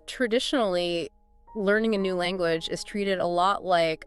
Traditionally, learning a new language is treated a lot like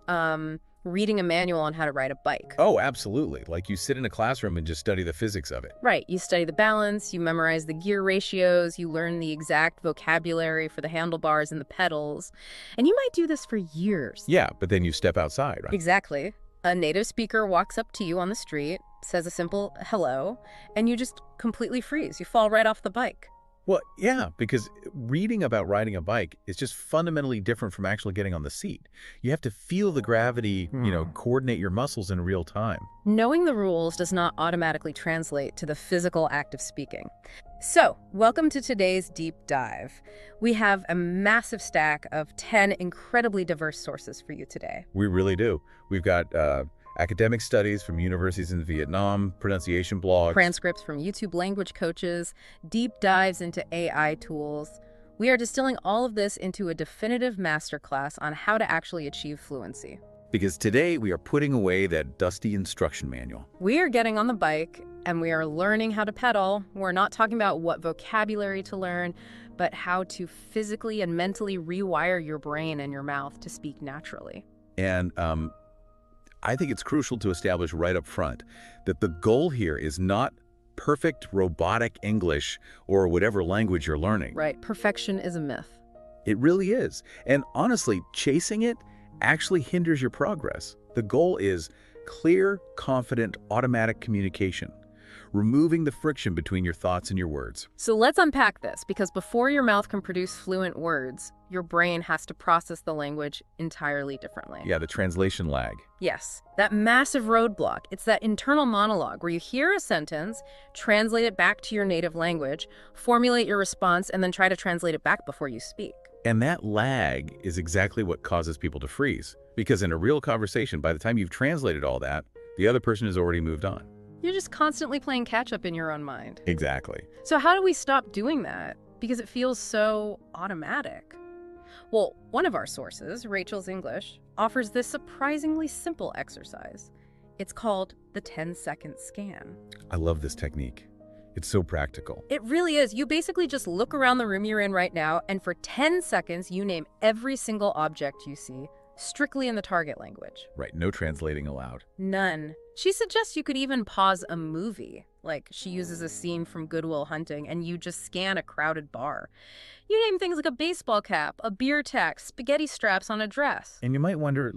reading a manual on how to ride a bike. Oh, absolutely. Like you sit in a classroom and just study the physics of it. Right. You study the balance, you memorize the gear ratios, you learn the exact vocabulary for the handlebars and the pedals. And you might do this for years. Yeah, but then you step outside, right? Exactly. A native speaker walks up to you on the street, says a simple hello, and you just completely freeze. You fall right off the bike. Well, yeah, because reading about riding a bike is just fundamentally different from actually getting on the seat. You have to feel the gravity, coordinate your muscles in real time. Knowing the rules does not automatically translate to the physical act of speaking. So, welcome to today's deep dive. We have a massive stack of 10 incredibly diverse sources for you today. We really do. We've got academic studies from universities in Vietnam, pronunciation blogs. Transcripts from YouTube language coaches, deep dives into AI tools. We are distilling all of this into a definitive masterclass on how to actually achieve fluency. Because today we are putting away that dusty instruction manual. We are getting on the bike and we are learning how to pedal. We're not talking about what vocabulary to learn, but how to physically and mentally rewire your brain and your mouth to speak naturally. And I think it's crucial to establish right up front that the goal here is not perfect robotic English or whatever language you're learning. Right. Perfection is a myth. It really is. And honestly, chasing it actually hinders your progress. The goal is clear, confident, automatic communication, removing the friction between your thoughts and your words. So let's unpack this, because before your mouth can produce fluent words, your brain has to process the language entirely differently. Yeah, the translation lag. Yes, that massive roadblock. It's that internal monologue where you hear a sentence, translate it back to your native language, formulate your response, and then try to translate it back before you speak. And that lag is exactly what causes people to freeze. Because in a real conversation, by the time you've translated all that, the other person has already moved on. You're just constantly playing catch-up in your own mind. Exactly. So how do we stop doing that? Because it feels so automatic. Well, one of our sources, Rachel's English, offers this surprisingly simple exercise. It's called the 10-second scan. I love this technique. It's so practical. It really is. You basically just look around the room you're in right now, and for 10 seconds, you name every single object you see, strictly in the target language. Right, no translating allowed. None. She suggests you could even pause a movie. Like, she uses a scene from Good Will Hunting, and you just scan a crowded bar. You name things like a baseball cap, a beer tack, spaghetti straps on a dress. And you might wonder,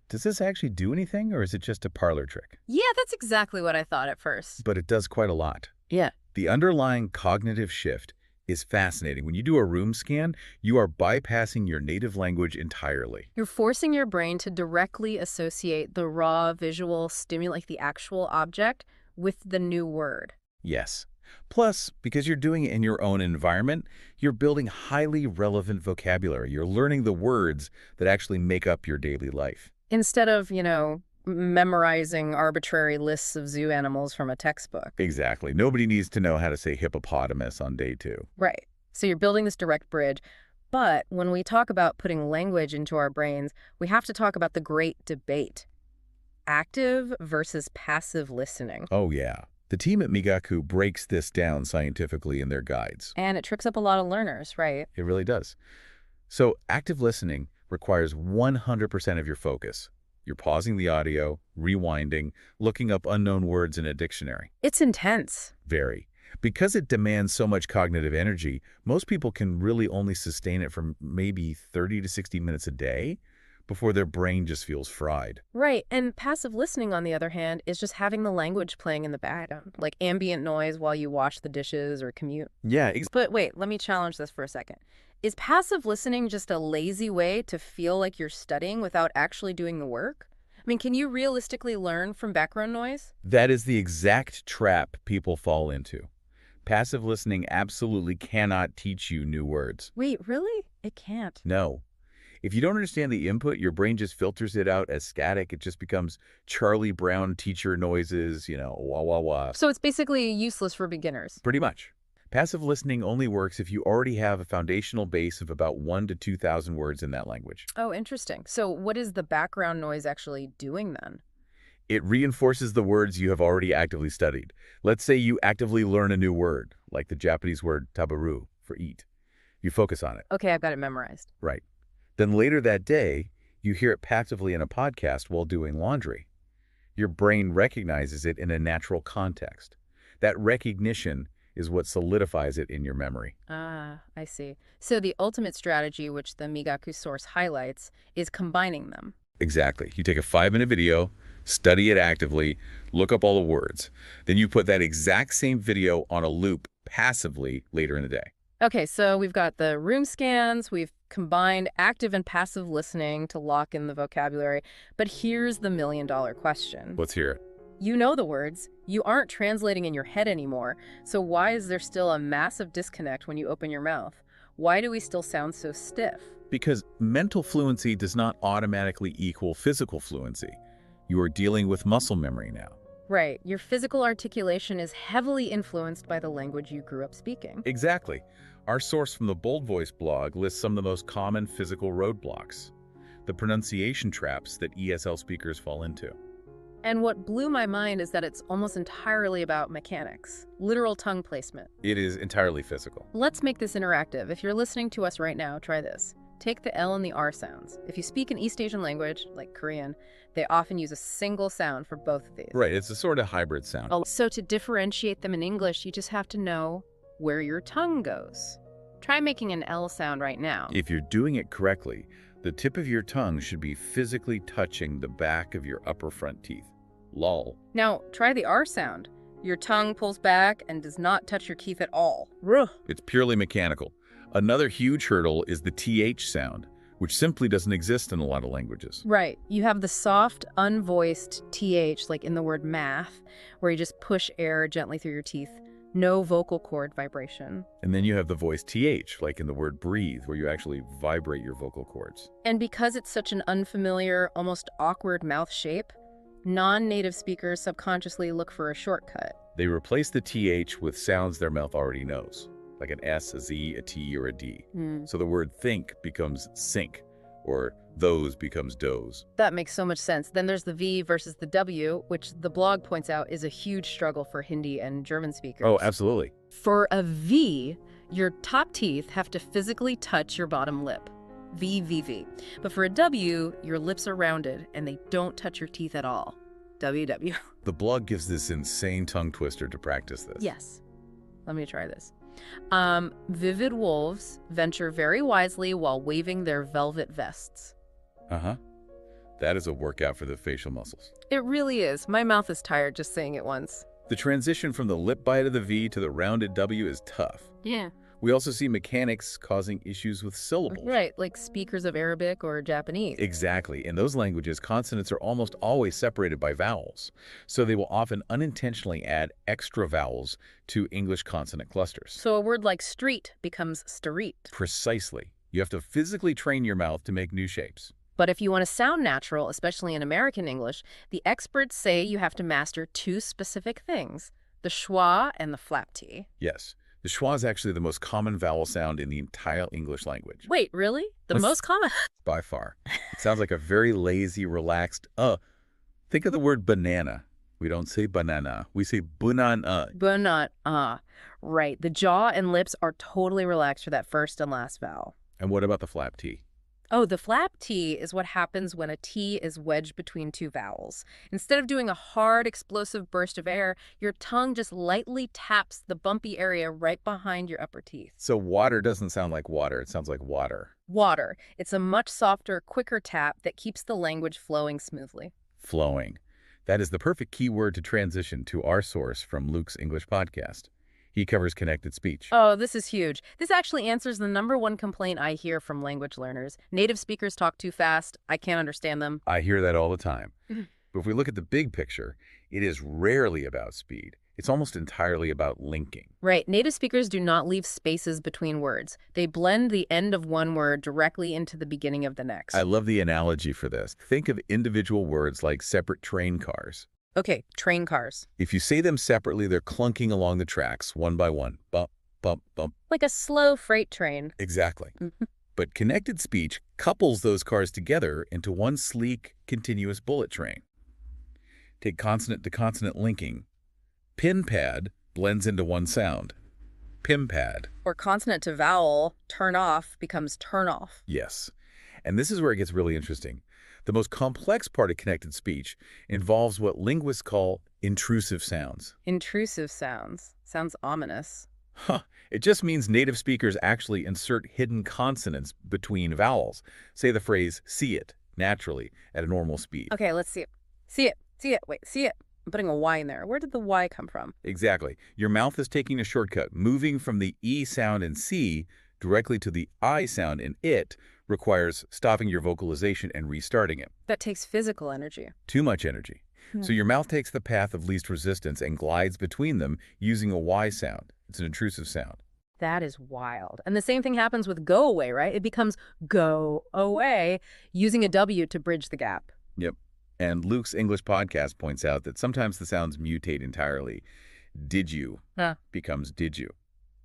does this actually do anything, or is it just a parlor trick? Yeah, that's exactly what I thought at first. But it does quite a lot. Yeah. The underlying cognitive shift is fascinating. When you do a room scan, you are bypassing your native language entirely. You're forcing your brain to directly associate the raw visual stimuli, like the actual object, with the new word. Yes. Plus, because you're doing it in your own environment, you're building highly relevant vocabulary. You're learning the words that actually make up your daily life. Instead of, memorizing arbitrary lists of zoo animals from a textbook. Exactly. Nobody needs to know how to say hippopotamus on day 2. Right. So you're building this direct bridge. But when we talk about putting language into our brains, we have to talk about the great debate. Active versus passive listening. Oh, yeah. The team at Migaku breaks this down scientifically in their guides. And it trips up a lot of learners, right? It really does. So active listening requires 100% of your focus. You're pausing the audio, rewinding, looking up unknown words in a dictionary. It's intense. Very. Because it demands so much cognitive energy, most people can really only sustain it for maybe 30 to 60 minutes a day before their brain just feels fried. Right. And passive listening, on the other hand, is just having the language playing in the background, like ambient noise while you wash the dishes or commute. Yeah. But wait, let me challenge this for a second. Is passive listening just a lazy way to feel like you're studying without actually doing the work? I mean, can you realistically learn from background noise? That is the exact trap people fall into. Passive listening absolutely cannot teach you new words. Wait, really? It can't. No. If you don't understand the input, your brain just filters it out as static. It just becomes Charlie Brown teacher noises, wah, wah, wah. So it's basically useless for beginners. Pretty much. Passive listening only works if you already have a foundational base of about 1,000 to 2,000 words in that language. Oh, interesting. So what is the background noise actually doing then? It reinforces the words you have already actively studied. Let's say you actively learn a new word, like the Japanese word tabaru for eat. You focus on it. Okay, I've got it memorized. Right. Then later that day, you hear it passively in a podcast while doing laundry. Your brain recognizes it in a natural context. That recognition is what solidifies it in your memory. Ah, I see. So the ultimate strategy, which the Migaku source highlights, is combining them. Exactly. You take a 5-minute video, study it actively, look up all the words. Then you put that exact same video on a loop passively later in the day. Okay, so we've got the room scans, we've combined active and passive listening to lock in the vocabulary, but here's the million-dollar question. Let's hear it. You know the words, you aren't translating in your head anymore, so why is there still a massive disconnect when you open your mouth? Why do we still sound so stiff? Because mental fluency does not automatically equal physical fluency. You are dealing with muscle memory now. Right, your physical articulation is heavily influenced by the language you grew up speaking. Exactly. Our source from the Bold Voice blog lists some of the most common physical roadblocks, the pronunciation traps that ESL speakers fall into. And what blew my mind is that it's almost entirely about mechanics, literal tongue placement. It is entirely physical. Let's make this interactive. If you're listening to us right now, try this. Take the L and the R sounds. If you speak an East Asian language, like Korean, they often use a single sound for both of these. Right, it's a sort of hybrid sound. So to differentiate them in English, you just have to know where your tongue goes. Try making an L sound right now. If you're doing it correctly, the tip of your tongue should be physically touching the back of your upper front teeth. Lol. Now, try the R sound. Your tongue pulls back and does not touch your teeth at all. Ruh. It's purely mechanical. Another huge hurdle is the TH sound, which simply doesn't exist in a lot of languages. Right. You have the soft, unvoiced TH, like in the word math, where you just push air gently through your teeth. No vocal cord vibration. And then you have the voiced TH, like in the word breathe, where you actually vibrate your vocal cords. And because it's such an unfamiliar, almost awkward mouth shape, non-native speakers subconsciously look for a shortcut. They replace the TH with sounds their mouth already knows, like an S, a Z, a T, or a D. So the word think becomes sink, or those becomes doze. That makes so much sense. Then there's the V versus the W, which the blog points out is a huge struggle for Hindi and German speakers. Oh, absolutely. For a V, your top teeth have to physically touch your bottom lip. V, V, V. But for a W, your lips are rounded and they don't touch your teeth at all. W, W. The blog gives this insane tongue twister to practice this. Yes. Let me try this. Vivid wolves venture very wisely while waving their velvet vests. Uh-huh. That is a workout for the facial muscles. It really is. My mouth is tired just saying it once. The transition from the lip bite of the V to the rounded W is tough. Yeah. We also see mechanics causing issues with syllables. Right, like speakers of Arabic or Japanese. Exactly. In those languages, consonants are almost always separated by vowels, so they will often unintentionally add extra vowels to English consonant clusters. So a word like street becomes street. Precisely. You have to physically train your mouth to make new shapes. But if you want to sound natural, especially in American English, the experts say you have to master two specific things, the schwa and the flap T. Yes. The schwa is actually the most common vowel sound in the entire English language. Wait, really? The Let's- most common? By far. It sounds like a very lazy, relaxed, Think of the word banana. We don't say banana. We say banana. But not, right. The jaw and lips are totally relaxed for that first and last vowel. And what about the flap T? Oh, the flap T is what happens when a T is wedged between two vowels. Instead of doing a hard, explosive burst of air, your tongue just lightly taps the bumpy area right behind your upper teeth. So water doesn't sound like water. It sounds like water. Water. It's a much softer, quicker tap that keeps the language flowing smoothly. Flowing. That is the perfect keyword to transition to our source from Luke's English podcast. He covers connected speech. Oh, this is huge. This actually answers the #1 complaint I hear from language learners. Native speakers talk too fast. I can't understand them. I hear that all the time. But if we look at the big picture, it is rarely about speed. It's almost entirely about linking. Right. Native speakers do not leave spaces between words. They blend the end of one word directly into the beginning of the next. I love the analogy for this. Think of individual words like separate train cars. Okay, train cars. If you say them separately, they're clunking along the tracks, one by one. Bump, bump, bump. Like a slow freight train. Exactly. But connected speech couples those cars together into one sleek, continuous bullet train. Take consonant-to-consonant linking. Pin pad blends into one sound. pim pad. Or consonant to vowel, turn off, becomes turn off. Yes. And this is where it gets really interesting. The most complex part of connected speech involves what linguists call intrusive sounds. Intrusive sounds. Sounds ominous. Huh. It just means native speakers actually insert hidden consonants between vowels. Say the phrase, see it, naturally, at a normal speed. Okay, let's see it. See it. See it. Wait, see it. I'm putting a Y in there. Where did the Y come from? Exactly. Your mouth is taking a shortcut. Moving from the E sound in see directly to the I sound in it requires stopping your vocalization and restarting it. That takes physical energy. Too much energy. So your mouth takes the path of least resistance and glides between them using a Y sound. It's an intrusive sound. That is wild. And the same thing happens with go away, right? It becomes go away using a W to bridge the gap. Yep. And Luke's English podcast points out that sometimes the sounds mutate entirely. Did you becomes did you.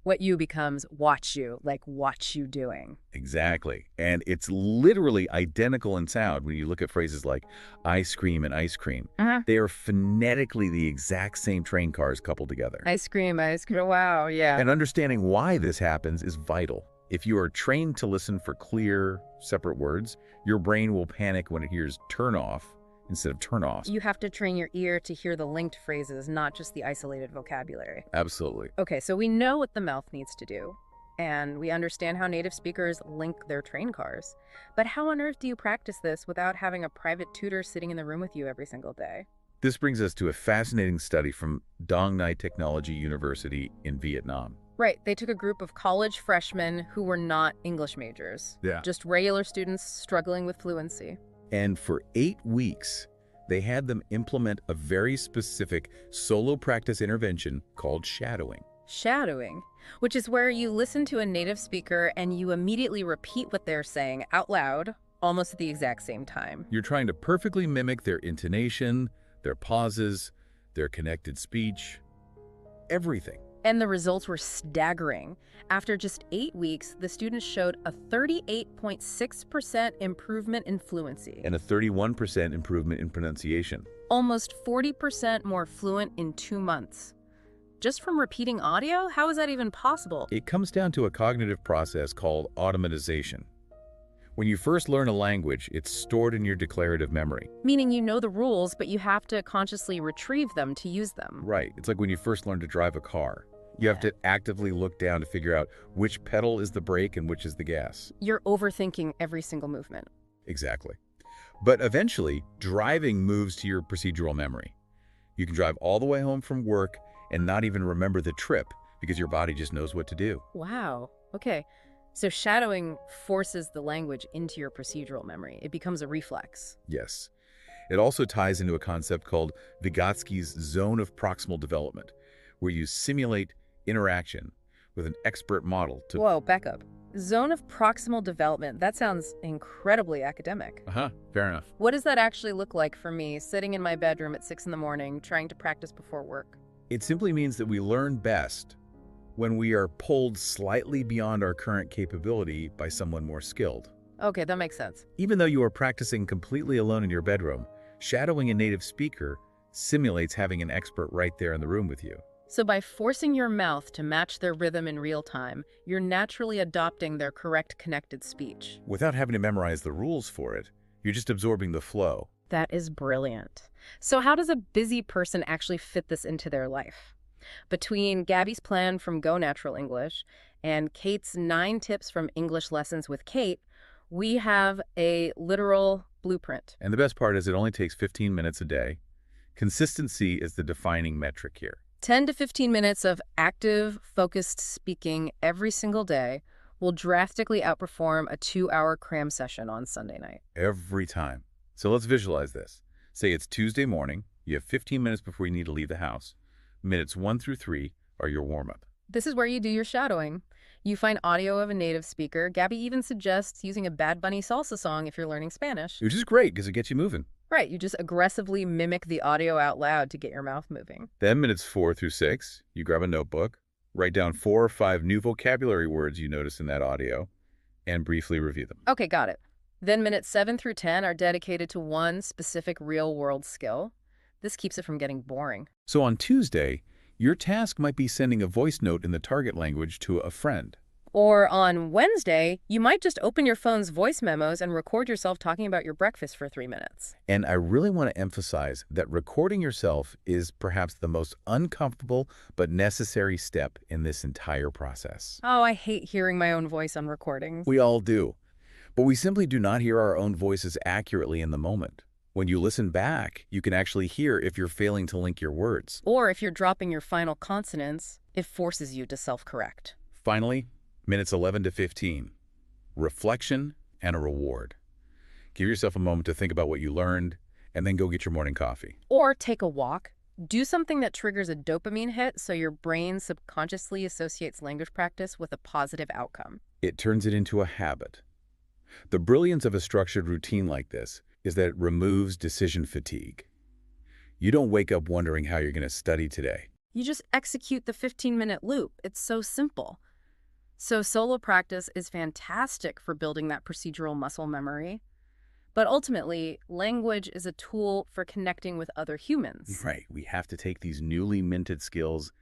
What you becomes watch you, like watch you doing. Exactly. And it's literally identical in sound when you look at phrases like ice cream and ice cream. They are phonetically the exact same train cars coupled together. Ice cream, wow, yeah. And understanding why this happens is vital. If you are trained to listen for clear, separate words, your brain will panic when it hears turn off instead of turn off. You have to train your ear to hear the linked phrases, not just the isolated vocabulary. Absolutely. Okay, so we know what the mouth needs to do, and we understand how native speakers link their train cars. But how on earth do you practice this without having a private tutor sitting in the room with you every single day? This brings us to a fascinating study from Dong Nai Technology University in Vietnam. Right, they took a group of college freshmen who were not English majors. Yeah. Just regular students struggling with fluency. And for 8 weeks, they had them implement a very specific solo practice intervention called shadowing. Shadowing, which is where you listen to a native speaker and you immediately repeat what they're saying out loud, almost at the exact same time. You're trying to perfectly mimic their intonation, their pauses, their connected speech, everything. And the results were staggering. After just 8 weeks, the students showed a 38.6% improvement in fluency. And a 31% improvement in pronunciation. Almost 40% more fluent in 2 months. Just from repeating audio? How is that even possible? It comes down to a cognitive process called automatization. When you first learn a language, it's stored in your declarative memory. Meaning you know the rules, but you have to consciously retrieve them to use them. Right. It's like when you first learn to drive a car. You have to actively look down to figure out which pedal is the brake and which is the gas. You're overthinking every single movement. Exactly. But eventually, driving moves to your procedural memory. You can drive all the way home from work and not even remember the trip because your body just knows what to do. Wow. Okay. So shadowing forces the language into your procedural memory. It becomes a reflex. Yes. It also ties into a concept called Vygotsky's zone of proximal development, where you simulate interaction with an expert model to... Whoa, back up. Zone of proximal development. That sounds incredibly academic. Fair enough. What does that actually look like for me, sitting in my bedroom at 6 in the morning, trying to practice before work? It simply means that we learn best when we are pulled slightly beyond our current capability by someone more skilled. Okay, that makes sense. Even though you are practicing completely alone in your bedroom, shadowing a native speaker simulates having an expert right there in the room with you. So by forcing your mouth to match their rhythm in real time, you're naturally adopting their correct connected speech. Without having to memorize the rules for it, you're just absorbing the flow. That is brilliant. So how does a busy person actually fit this into their life? Between Gabby's plan from Go Natural English and Kate's 9 tips from English Lessons with Kate, we have a literal blueprint. And the best part is it only takes 15 minutes a day. Consistency is the defining metric here. 10 to 15 minutes of active, focused speaking every single day will drastically outperform a 2-hour cram session on Sunday night. Every time. So let's visualize this. Say it's Tuesday morning. You have 15 minutes before you need to leave the house. Minutes 1 through 3 are your warm-up. This is where you do your shadowing. You find audio of a native speaker. Gabby even suggests using a Bad Bunny salsa song if you're learning Spanish. Which is great because it gets you moving. Right, you just aggressively mimic the audio out loud to get your mouth moving. Then minutes 4 through 6, you grab a notebook, write down 4 or 5 new vocabulary words you notice in that audio, and briefly review them. Okay, got it. Then minutes 7 through 10 are dedicated to one specific real-world skill. This keeps it from getting boring. So on Tuesday, Your task might be sending a voice note in the target language to a friend. Or on Wednesday, you might just open your phone's voice memos and record yourself talking about your breakfast for 3 minutes. And I really want to emphasize that recording yourself is perhaps the most uncomfortable but necessary step in this entire process. Oh, I hate hearing my own voice on recordings. We all do. But we simply do not hear our own voices accurately in the moment. When you listen back, you can actually hear if you're failing to link your words. Or if you're dropping your final consonants, it forces you to self-correct. Finally, minutes 11 to 15. Reflection and a reward. Give yourself a moment to think about what you learned, and then go get your morning coffee. Or take a walk. Do something that triggers a dopamine hit so your brain subconsciously associates language practice with a positive outcome. It turns it into a habit. The brilliance of a structured routine like this is that it removes decision fatigue. You don't wake up wondering how you're going to study today. You just execute the 15-minute loop. It's so simple. So solo practice is fantastic for building that procedural muscle memory. But ultimately, language is a tool for connecting with other humans. Right. We have to take these newly minted skills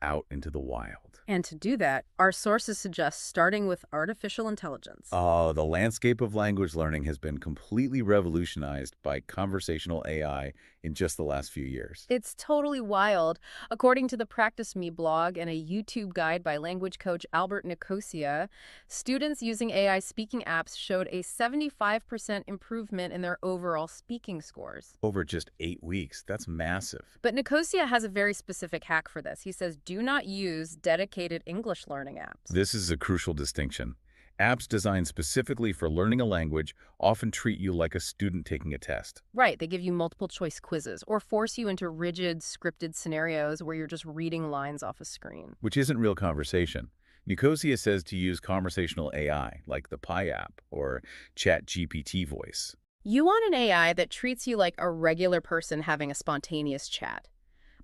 out into the wild. And to do that, our sources suggest starting with artificial intelligence. Oh, the landscape of language learning has been completely revolutionized by conversational AI in just the last few years. It's totally wild. According to the Practice Me blog and a YouTube guide by language coach Albert Nicosia, students using AI speaking apps showed a 75% improvement in their overall speaking scores. Over just 8 weeks. That's massive. But Nicosia has a very specific hack for this. He says, do not use dedicated English learning apps. This is a crucial distinction. Apps designed specifically for learning a language often treat you like a student taking a test. Right, they give you multiple choice quizzes or force you into rigid, scripted scenarios where you're just reading lines off a screen. Which isn't real conversation. Nicosia says to use conversational AI like the Pi app or ChatGPT voice. You want an AI that treats you like a regular person having a spontaneous chat.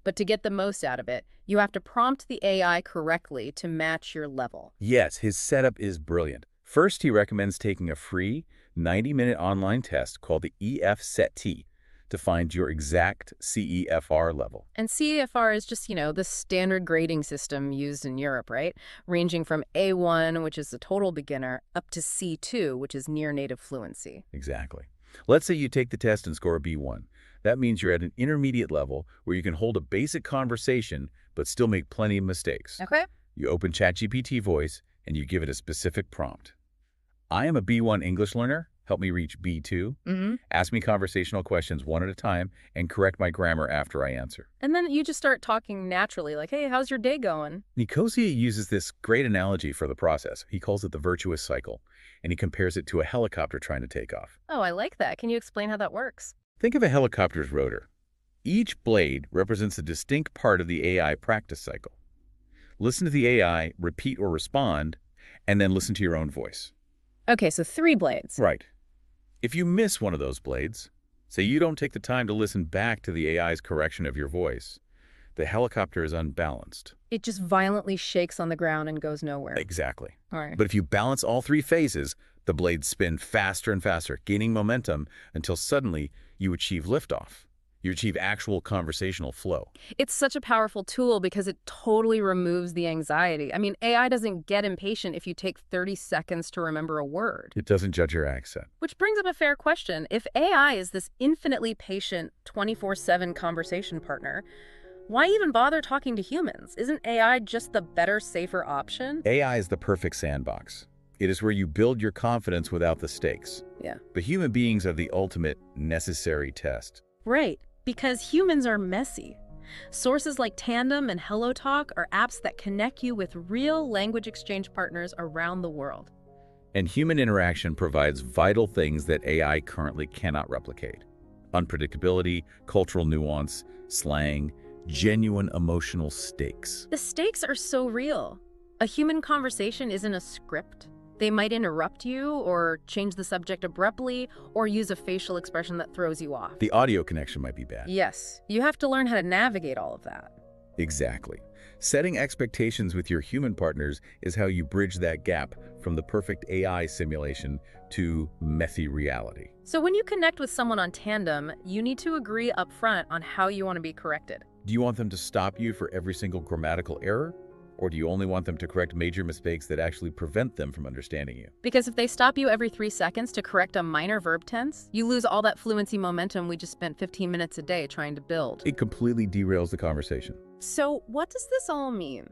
But to get the most out of it, you have to prompt the AI correctly to match your level. Yes, his setup is brilliant. First, he recommends taking a free 90-minute online test called the EF-SET-T to find your exact CEFR level. And CEFR is just, the standard grading system used in Europe, right? Ranging from A1, which is a total beginner, up to C2, which is near native fluency. Exactly. Let's say you take the test and score a B1. That means you're at an intermediate level where you can hold a basic conversation but still make plenty of mistakes. Okay. You open ChatGPT voice and you give it a specific prompt. I am a B1 English learner. Help me reach B2. Ask me conversational questions one at a time and correct my grammar after I answer. And then you just start talking naturally, like, hey, how's your day going? Nicosia uses this great analogy for the process. He calls it the virtuous cycle, and he compares it to a helicopter trying to take off. Oh, I like that. Can you explain how that works? Think of a helicopter's rotor. Each blade represents a distinct part of the AI practice cycle. Listen to the AI, repeat or respond, and then listen to your own voice. Okay, so 3 blades. Right. If you miss one of those blades, say you don't take the time to listen back to the AI's correction of your voice, the helicopter is unbalanced. It just violently shakes on the ground and goes nowhere. Exactly. All right. But if you balance all 3 phases, the blades spin faster and faster, gaining momentum until suddenly you achieve liftoff. You achieve actual conversational flow. It's such a powerful tool because it totally removes the anxiety. I mean, AI doesn't get impatient if you take 30 seconds to remember a word. It doesn't judge your accent. Which brings up a fair question. If AI is this infinitely patient 24/7 conversation partner, why even bother talking to humans? Isn't AI just the better, safer option? AI is the perfect sandbox. It is where you build your confidence without the stakes. Yeah. But human beings are the ultimate necessary test. Right, because humans are messy. Sources like Tandem and HelloTalk are apps that connect you with real language exchange partners around the world. And human interaction provides vital things that AI currently cannot replicate. Unpredictability, cultural nuance, slang, genuine emotional stakes. The stakes are so real. A human conversation isn't a script. They might interrupt you or change the subject abruptly or use a facial expression that throws you off. The audio connection might be bad. Yes, you have to learn how to navigate all of that. Exactly. Setting expectations with your human partners is how you bridge that gap from the perfect AI simulation to messy reality. So when you connect with someone on Tandem, you need to agree up front on how you want to be corrected. Do you want them to stop you for every single grammatical error? Or do you only want them to correct major mistakes that actually prevent them from understanding you? Because if they stop you every 3 seconds to correct a minor verb tense, you lose all that fluency momentum we just spent 15 minutes a day trying to build. It completely derails the conversation. So what does this all mean?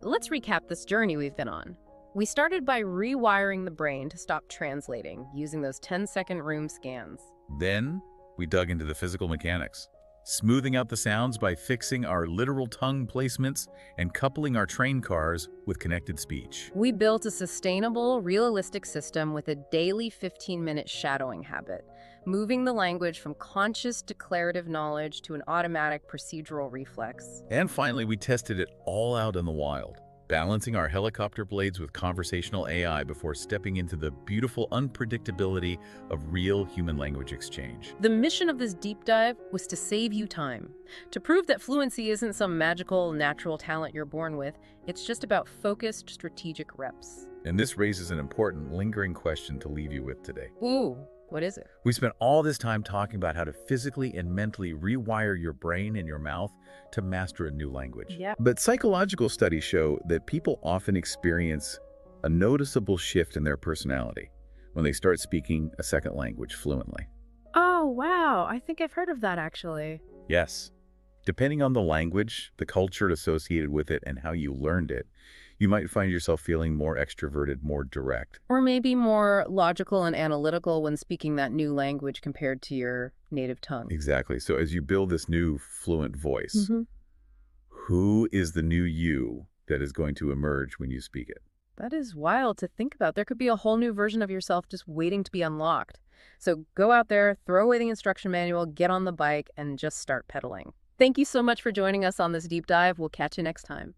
Let's recap this journey we've been on. We started by rewiring the brain to stop translating using those 10-second room scans. Then, we dug into the physical mechanics, smoothing out the sounds by fixing our literal tongue placements and coupling our train cars with connected speech. We built a sustainable, realistic system with a daily 15-minute shadowing habit, moving the language from conscious declarative knowledge to an automatic procedural reflex. And finally, we tested it all out in the wild, balancing our helicopter blades with conversational AI before stepping into the beautiful unpredictability of real human language exchange. The mission of this deep dive was to save you time, to prove that fluency isn't some magical, natural talent you're born with. It's just about focused, strategic reps. And this raises an important, lingering question to leave you with today. Ooh, what is it? We spent all this time talking about how to physically and mentally rewire your brain and your mouth to master a new language. Yeah. But psychological studies show that people often experience a noticeable shift in their personality when they start speaking a second language fluently. Oh, wow. I think I've heard of that, actually. Yes. Depending on the language, the culture associated with it, and how you learned it, you might find yourself feeling more extroverted, more direct. Or maybe more logical and analytical when speaking that new language compared to your native tongue. Exactly. So as you build this new fluent voice, who is the new you that is going to emerge when you speak it? That is wild to think about. There could be a whole new version of yourself just waiting to be unlocked. So go out there, throw away the instruction manual, get on the bike, and just start pedaling. Thank you so much for joining us on this deep dive. We'll catch you next time.